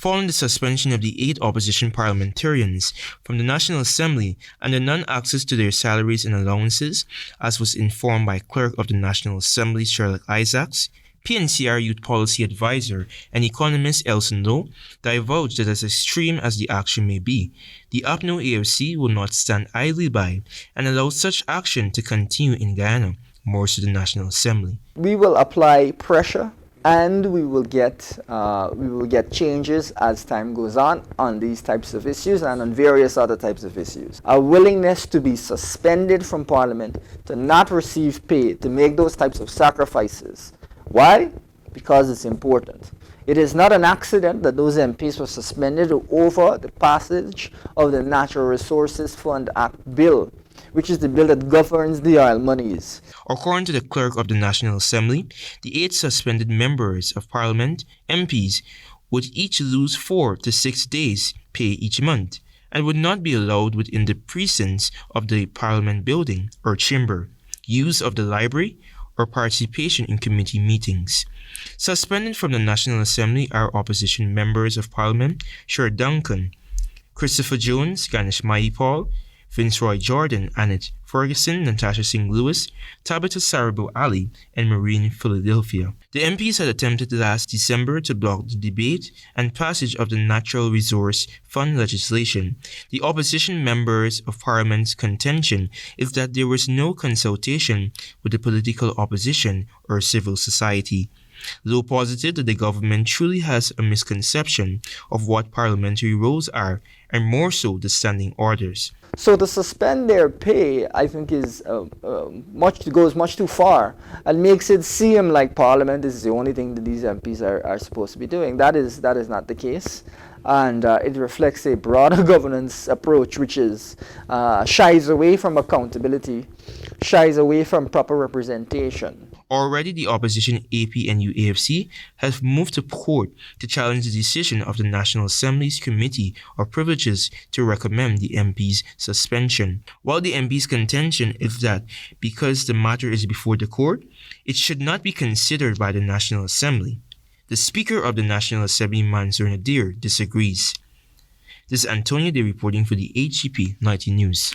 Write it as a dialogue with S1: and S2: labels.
S1: following the suspension of the 8 opposition parliamentarians from the National Assembly and the non-access to their salaries and allowances, as was informed by Clerk of the National Assembly Sherlock Isaacs, PNCR Youth Policy Advisor and economist Elson Lowe divulged that as extreme as the action may be, the APNO AFC will not stand idly by and allow such action to continue in Guyana, more to the National Assembly.
S2: We will apply pressure and we will get changes as time goes on these types of issues and on various other types of issues. A willingness to be suspended from Parliament, to not receive pay, to make those types of sacrifices. Why? Because it's important. It is not an accident that those MPs were suspended over the passage of the Natural Resources Fund Act bill, which is the bill that governs the oil monies.
S1: According to the Clerk of the National Assembly, the 8 suspended members of Parliament, MPs, would each lose 4 to 6 days' pay each month and would not be allowed within the precincts of the Parliament building or chamber, use of the library, or participation in committee meetings. Suspended from the National Assembly are opposition members of Parliament Sher Duncan, Christopher Jones, Ganesh Mahipal, Vince Roy Jordan, Annette Ferguson, Natasha Singh Lewis, Tabitha Saribo Ali, and Maureen Philadelphia. The MPs had attempted last December to block the debate and passage of the Natural Resource Fund legislation. The opposition members of Parliament's contention is that there was no consultation with the political opposition or civil society. Though positive that the government truly has a misconception of what parliamentary roles are, and more so the standing orders.
S2: So to suspend their pay, I think, is goes much too far and makes it seem like Parliament is the only thing that these MPs are supposed to be doing. That is not the case, and it reflects a broader governance approach, which is shies away from accountability, shies away from proper representation.
S1: Already, the opposition APNU-AFC has moved to court to challenge the decision of the National Assembly's Committee of Privileges to recommend the MP's suspension. While the MP's contention is that because the matter is before the court, it should not be considered by the National Assembly. The Speaker of the National Assembly, Mansour Nadir, disagrees. This is Antonio De reporting for the HCP 90 News.